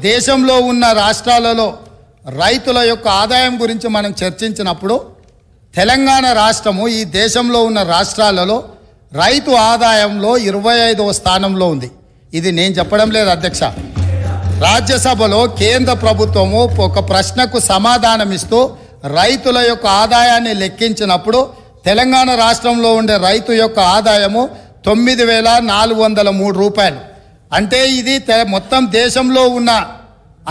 దేశంలో ఉన్న రాష్ట్రాలలో రైతుల యొక్క ఆదాయం గురించి మనం చర్చించినప్పుడు తెలంగాణ రాష్ట్రము ఈ దేశంలో ఉన్న రాష్ట్రాలలో రైతు ఆదాయంలో 25వ స్థానంలో ఉంది. ఇది నేను చెప్పడం లేదు అధ్యక్ష. రాజ్యసభలో కేంద్ర ప్రభుత్వము ఒక ప్రశ్నకు సమాధానం ఇస్తూ రైతుల యొక్క ఆదాయాన్ని లెక్కించినప్పుడు తెలంగాణ రాష్ట్రంలో ఉండే రైతు యొక్క ఆదాయము 9,403 రూపాయలు. అంటే ఇది మొత్తం దేశంలో ఉన్న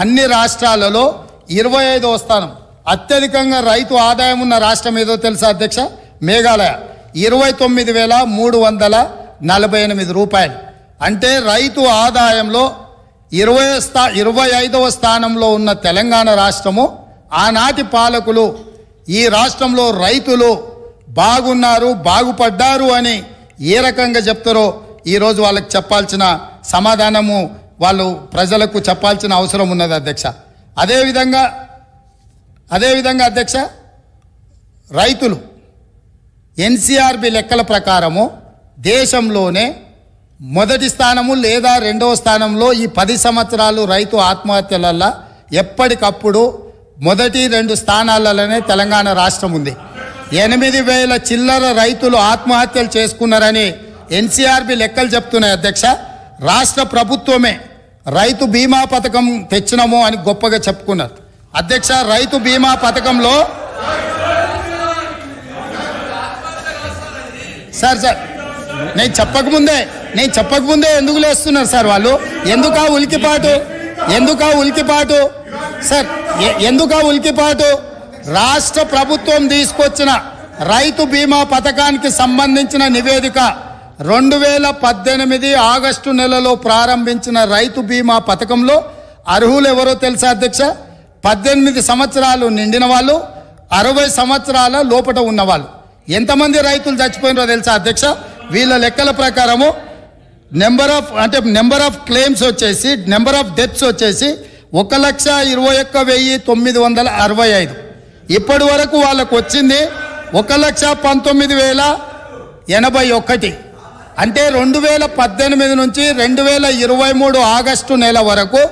అన్ని రాష్ట్రాలలో 25వ స్థానం. అత్యధికంగా రైతు ఆదాయం ఉన్న రాష్ట్రం ఏదో తెలుసా అధ్యక్ష? మేఘాలయ 29,348 రూపాయలు. అంటే రైతు ఆదాయంలో 25వ స్థానంలో ఉన్న తెలంగాణ రాష్ట్రము ఆనాటి పాలకులు ఈ రాష్ట్రంలో రైతులు బాగున్నారు, బాగుపడ్డారు అని ఏ రకంగా చెప్తారో ఈరోజు వాళ్ళకి చెప్పాల్సిన సమాధానము వాళ్ళు ప్రజలకు చెప్పాల్సిన అవసరం ఉన్నది అధ్యక్ష. అదేవిధంగా అధ్యక్ష, రైతులు ఎన్సీఆర్బి లెక్కల ప్రకారము దేశంలోనే మొదటి స్థానము లేదా 2వ స్థానంలో ఈ 10 సంవత్సరాలు రైతు ఆత్మహత్యలల్లో ఎప్పటికప్పుడు మొదటి 2 స్థానాలలోనే తెలంగాణ రాష్ట్రం ఉంది. 8,000 చిల్లర రైతులు ఆత్మహత్యలు చేసుకున్నారని ఎన్సీఆర్బి లెక్కలు చెప్తున్నాయి అధ్యక్ష. రాష్ట్ర ప్రభుత్వమే రైతు బీమా పథకం తెచ్చినాము అని గొప్పగా చెప్పుకున్నారు అధ్యక్ష. రైతు బీమా పథకంలో సార్ నేను చెప్పకముందే ఎందుకు లేస్తున్నారు సార్ వాళ్ళు? ఎందుకా ఉలికిపాటు సార్? ఎందుకా ఉలికిపాటు? రాష్ట్ర ప్రభుత్వం తీసుకొచ్చిన రైతు బీమా పథకానికి సంబంధించిన నివేదిక 2018 ఆగస్టు నెలలో ప్రారంభించిన రైతు బీమా పథకంలో అర్హులు ఎవరో తెలుసా అధ్యక్ష? 18 సంవత్సరాలు నిండిన వాళ్ళు, 60 సంవత్సరాల లోపట ఉన్నవాళ్ళు. ఎంతమంది రైతులు చచ్చిపోయినారో తెలుసా అధ్యక్ష? వీళ్ళ లెక్కల ప్రకారము నెంబర్ ఆఫ్ క్లెయిమ్స్ వచ్చేసి, నెంబర్ ఆఫ్ డెత్స్ వచ్చేసి 1,21,965. ఇప్పటి వరకు వాళ్ళకు వచ్చింది 1,19,081. అంటే 2018 నుంచి 2023 ఆగస్టు నెల వరకు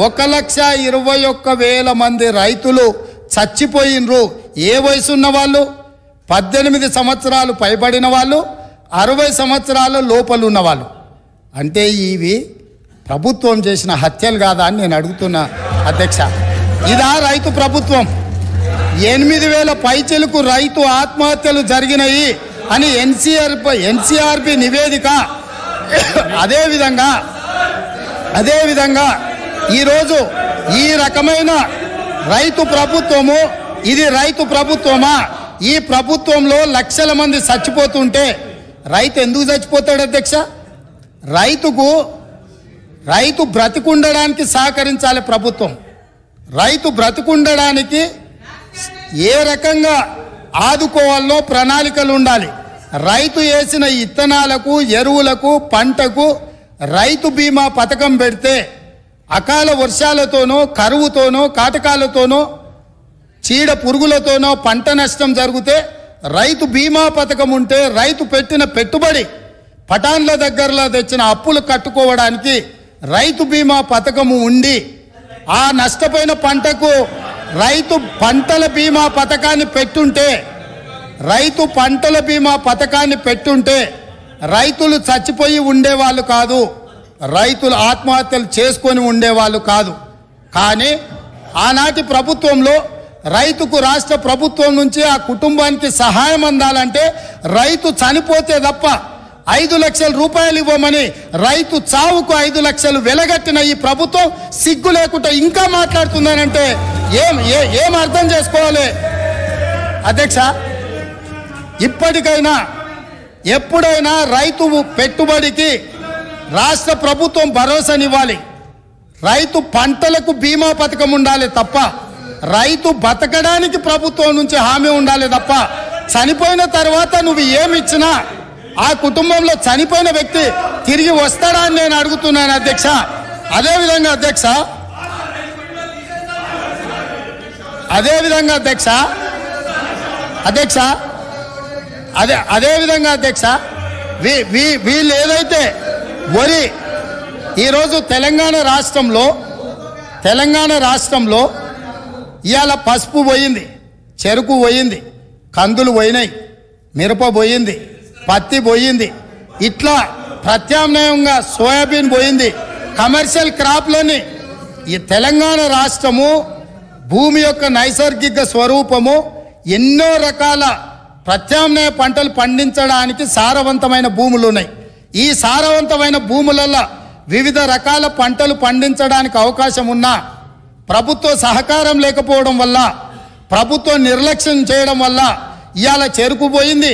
1,21,000 మంది రైతులు చచ్చిపోయినరు. ఏ వయసు ఉన్న వాళ్ళు? 18 సంవత్సరాలు పైబడిన వాళ్ళు, 60 సంవత్సరాల లోపల ఉన్నవాళ్ళు. అంటే ఇవి ప్రభుత్వం చేసిన హత్యలు కాదా అని నేను అడుగుతున్నా అధ్యక్ష. ఇదా రైతు ప్రభుత్వం? 8,000 పైచెలకు రైతు ఆత్మహత్యలు జరిగినాయి అని ఎన్సీఆర్బి నివేదిక. అదేవిధంగా ఈరోజు ఈ రకమైన రైతు ప్రభుత్వము, ఇది రైతు ప్రభుత్వమా? ఈ ప్రభుత్వంలో లక్షల మంది చచ్చిపోతుంటే రైతు ఎందుకు చచ్చిపోతాడు అధ్యక్ష? రైతు బ్రతికుండడానికి సహకరించాలి ప్రభుత్వం. రైతు బ్రతికుండడానికి ఏ రకంగా ఆదుకోవాలో ప్రణాళికలు ఉండాలి. రైతు వేసిన ఇత్తనాలకు, ఎరువులకు, పంటకు రైతు బీమా పథకం పెడితే అకాల వర్షాలతోనో, కరువుతోనో, కాటకాలతోనో, చీడ పురుగులతోనో పంట నష్టం జరిగితే రైతు బీమా పథకం ఉంటే రైతు పెట్టిన పెట్టుబడి, పటాన్ల దగ్గరలో తెచ్చిన అప్పులు కట్టుకోవడానికి రైతు బీమా పథకము ఉండి ఆ నష్టపోయిన పంటకు రైతు పంటల బీమా పథకాన్ని పెట్టుంటే రైతులు చచ్చిపోయి ఉండేవాళ్ళు కాదు, రైతులు ఆత్మహత్యలు చేసుకొని ఉండేవాళ్ళు కాదు. కానీ ఆనాటి ప్రభుత్వంలో రైతుకు రాష్ట్ర ప్రభుత్వం నుంచి ఆ కుటుంబానికి సహాయం అందాలంటే రైతు చనిపోతే తప్ప 5 లక్షల రూపాయలు ఇవ్వమని రైతు చావుకు 5 లక్షలు వెలగట్టిన ఈ ప్రభుత్వం సిగ్గు లేకుండా ఇంకా మాట్లాడుతుందనంటే ఏం అర్థం చేసుకోవాలి అధ్యక్ష? ఇప్పటికైనా ఎప్పుడైనా రైతు పెట్టుబడికి రాష్ట్ర ప్రభుత్వం భరోసానివ్వాలి. రైతు పంటలకు బీమా పథకం ఉండాలి తప్ప, రైతు బతకడానికి ప్రభుత్వం నుంచి హామీ ఉండాలి తప్ప, చనిపోయిన తర్వాత నువ్వు ఏమిచ్చినా ఆ కుటుంబంలో చనిపోయిన వ్యక్తి తిరిగి వస్తాడా అని నేను అడుగుతున్నాను అధ్యక్ష. అదేవిధంగా అధ్యక్ష వీళ్ళు ఏదైతే ఈరోజు తెలంగాణ రాష్ట్రంలో తెలంగాణ రాష్ట్రంలో ఇవాళ పసుపు పోయింది, చెరుకు పోయింది, కందులు పోయినాయి, మిరప పోయింది, పత్తి పోయింది, ఇట్లా ప్రత్యామ్నాయంగా సోయాబీన్ పోయింది. కమర్షియల్ క్రాప్లని ఈ తెలంగాణ రాష్ట్రము భూమి యొక్క నైసర్గిక స్వరూపము ఎన్నో రకాల ప్రత్యామ్నాయ పంటలు పండించడానికి సారవంతమైన భూములు ఉన్నాయి. ఈ సారవంతమైన భూములలో వివిధ రకాల పంటలు పండించడానికి అవకాశం ఉన్నా ప్రభుత్వ సహకారం లేకపోవడం వల్ల, ప్రభుత్వం నిర్లక్ష్యం చేయడం వల్ల ఇవాళ చెరుకు పోయింది,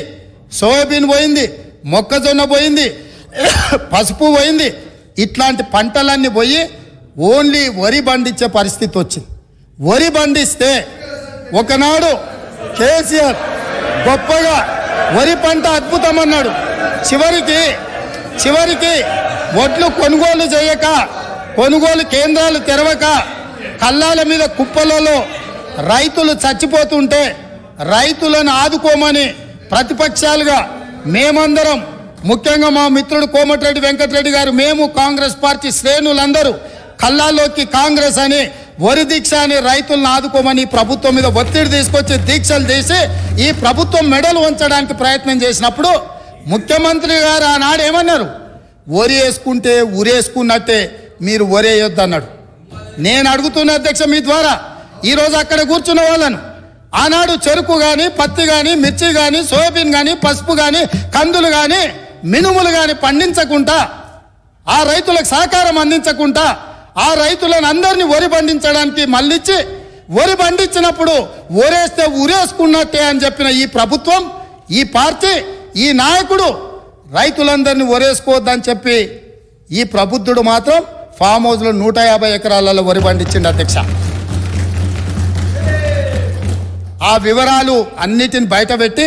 సోయాబీన్ పోయింది, మొక్కజొన్న పోయింది, పసుపు పోయింది. ఇట్లాంటి పంటలన్నీ పోయి ఓన్లీ వరి పండించే పరిస్థితి వచ్చింది. వరి పండిస్తే ఒకనాడు కేసీఆర్ గొప్పగా వరి పంట అద్భుతం అన్నాడు. చివరికి వడ్లు కొనుగోలు చేయక, కొనుగోలు కేంద్రాలు తెరవక, కల్లాల మీద కుప్పలలో రైతులు చచ్చిపోతుంటే రైతులను ఆదుకోమని ప్రతిపక్షాలుగా మేమందరం, ముఖ్యంగా మా మిత్రుడు కోమటిరెడ్డి వెంకటరెడ్డి గారు, మేము కాంగ్రెస్ పార్టీ శ్రేణులందరూ కల్లాలోకి కాంగ్రెస్ అని వరి దీక్ష అని రైతులను ఆదుకోమని ప్రభుత్వం మీద ఒత్తిడి తీసుకొచ్చి దీక్షలు చేసి ఈ ప్రభుత్వం మెడలు ఉంచడానికి ప్రయత్నం చేసినప్పుడు ముఖ్యమంత్రి గారు ఆనాడు ఏమన్నారు? వరి వేసుకుంటే ఉరేసుకున్నట్టే, మీరు వరేయొద్దు అన్నాడు. నేను అడుగుతున్న అధ్యక్ష మీ ద్వారా ఈరోజు అక్కడ కూర్చున్న వాళ్ళను, ఆనాడు చెరుకు కానీ, పత్తి కానీ, మిర్చి కానీ, సోయాబీన్ కానీ, పసుపు కానీ, కందులు కానీ, మినుములు కానీ పండించకుండా, ఆ రైతులకు సహకారం అందించకుండా, ఆ రైతులను అందరినీ వరి పండించడానికి మళ్ళించి వరి పండించినప్పుడు ఒరేస్తే ఉరేసుకున్నట్టే అని చెప్పిన ఈ ప్రభుత్వం, ఈ పార్టీ, ఈ నాయకుడు రైతులందరినీ ఒరేసుకోవద్దని చెప్పి ఈ ప్రబుద్ధుడు మాత్రం ఫామ్ హౌస్లో 150 ఎకరాలలో వరి పండించిండు అధ్యక్ష. ఆ వివరాలు అన్నిటిని బయటపెట్టి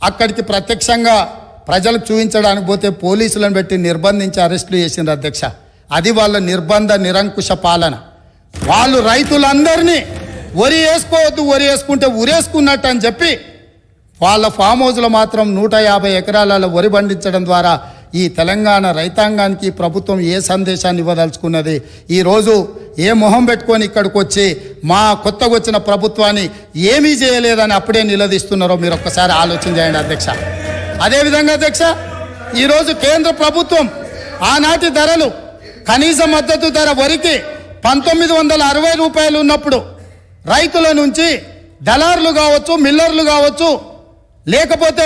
అక్కడికి ప్రత్యక్షంగా ప్రజలకు చూపించడానికి పోతే పోలీసులను పెట్టి నిర్బంధించి అరెస్టులు చేసిండ్రు అధ్యక్ష. అది వాళ్ళ నిర్బంధ నిరంకుశ పాలన. వాళ్ళు రైతులందరినీ వరి వేసుకోవద్దు, వరి వేసుకుంటే ఉరేసుకున్నట్టు అని చెప్పి వాళ్ళ ఫామ్ హౌస్లో మాత్రం 150 ఎకరాలలో వరి పండించడం ద్వారా ఈ తెలంగాణ రైతాంగానికి ప్రభుత్వం ఏ సందేశాన్ని ఇవ్వదలుచుకున్నది? ఈరోజు ఏ మొహం పెట్టుకొని ఇక్కడికి వచ్చి మా కొత్తగా వచ్చిన ప్రభుత్వాన్ని ఏమీ చేయలేదని అప్పుడే నిలదీస్తున్నారో మీరు ఒక్కసారి ఆలోచన చేయండి అధ్యక్ష. అదేవిధంగా అధ్యక్ష, ఈరోజు కేంద్ర ప్రభుత్వం ఆనాటి ధరలు, కనీస మద్దతు ధర వరికి 1960 రూపాయలు ఉన్నప్పుడు రైతుల నుంచి దళారులు కావచ్చు, మిల్లర్లు కావచ్చు, లేకపోతే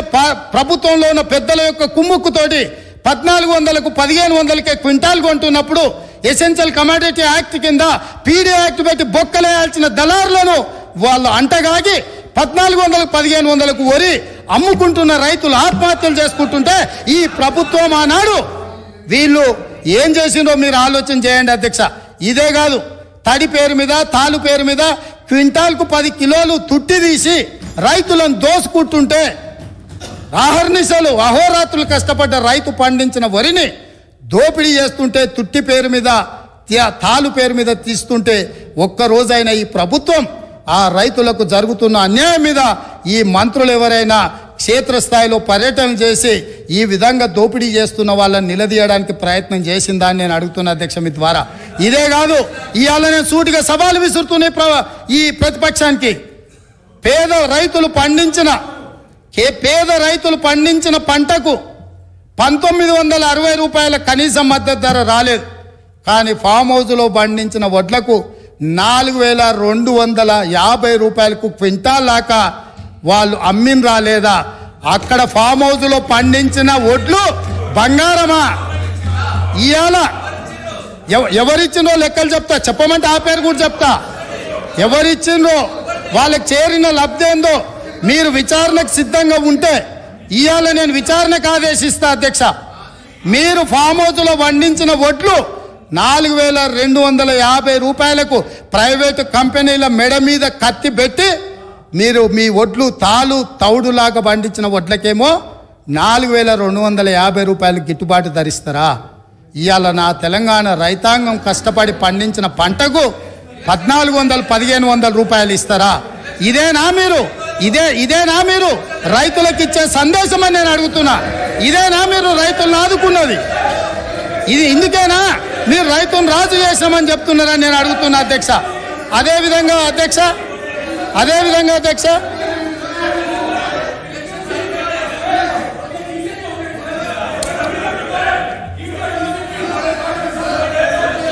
ప్రభుత్వంలో ఉన్న పెద్దల యొక్క కుమ్ముక్కుతోటి 1400కు 1500కే క్వింటాల్ కొంటున్నప్పుడు ఎసెన్షియల్ కమోడిటీ యాక్ట్ కింద పీడీ యాక్ట్ పెట్టి బొక్కలేయాల్సిన దళారులను వాళ్ళు అంటగాగి 1400కు 1500కు వరి అమ్ముకుంటున్న రైతులు ఆత్మహత్యలు చేసుకుంటుంటే ఈ ప్రభుత్వం ఆనాడు వీళ్ళు ఏం చేసిందో మీరు ఆలోచన చేయండి అధ్యక్ష. ఇదే కాదు, తడి పేరు మీద, తాలు పేరు మీద క్వింటాల్కు 10 కిలోలు తుట్టి తీసి రైతులను దోసుకుంటుంటే, అహర్నిశలు అహోరాత్రులు కష్టపడ్డ రైతు పండించిన వరిని దోపిడీ చేస్తుంటే, తుట్టి పేరు మీద, తాలు పేరు మీద తీస్తుంటే ఒక్కరోజైనా ఈ ప్రభుత్వం ఆ రైతులకు జరుగుతున్న అన్యాయం మీద ఈ మంత్రులు ఎవరైనా క్షేత్రస్థాయిలో పర్యటన చేసి ఈ విధంగా దోపిడీ చేస్తున్న వాళ్ళని నిలదీయడానికి ప్రయత్నం చేసిందని నేను అడుగుతున్న అధ్యక్ష మీ ద్వారా. ఇదే కాదు, ఇవాళ నేను సూటిగా సవాలు విసురుతున్న ఈ ప్రతిపక్షానికి, పేద రైతులు పండించిన పంటకు 1960 రూపాయల కనీస మద్దతు ధర రాలేదు. కానీ ఫామ్ హౌస్లో పండించిన వడ్లకు 4250 రూపాయలకు క్వింటాల్ దాకా వాళ్ళు అమ్మిన రాలేదా? అక్కడ ఫామ్ హౌస్లో పండించిన వడ్లు బంగారమా? ఇవాళ ఎవరిచ్చిండ్రో లెక్కలు చెప్తా, చెప్పమంటే ఆ పేరు కూడా చెప్తా. ఎవరిచ్చిండ్రో, వాళ్ళకి చేరిన లబ్ధి ఏందో మీరు విచారణకు సిద్ధంగా ఉంటే ఇవాళ నేను విచారణకు ఆదేశిస్తా అధ్యక్ష. మీరు ఫామ్ హౌస్లో పండించిన వడ్లు 4250 రూపాయలకు ప్రైవేటు కంపెనీల మెడ మీద కత్తి పెట్టి మీరు మీ వడ్లు తౌడులాగా పండించిన వడ్లకేమో 4250 రూపాయలు గిట్టుబాటు ధరిస్తారా? ఇవాళ నా తెలంగాణ రైతాంగం కష్టపడి పండించిన పంటకు 1400-1500 రూపాయలు ఇస్తారా? ఇదేనా మీరు రైతులకు ఇచ్చే సందేశం అని నేను అడుగుతున్నా. ఇదేనా మీరు రైతులను ఆదుకున్నది? ఇది ఇందుకేనా మీరు రైతును రాజు చేసామని చెప్తున్నారని నేను అడుగుతున్నా అధ్యక్ష. అదేవిధంగా అధ్యక్ష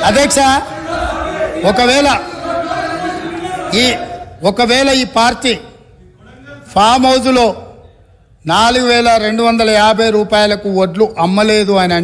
అధ్యక్ష ఒకవేళ ఈ పార్టీ ఫామ్ హౌస్లో 4,250 రూపాయలకు వడ్లు అమ్మలేదు అని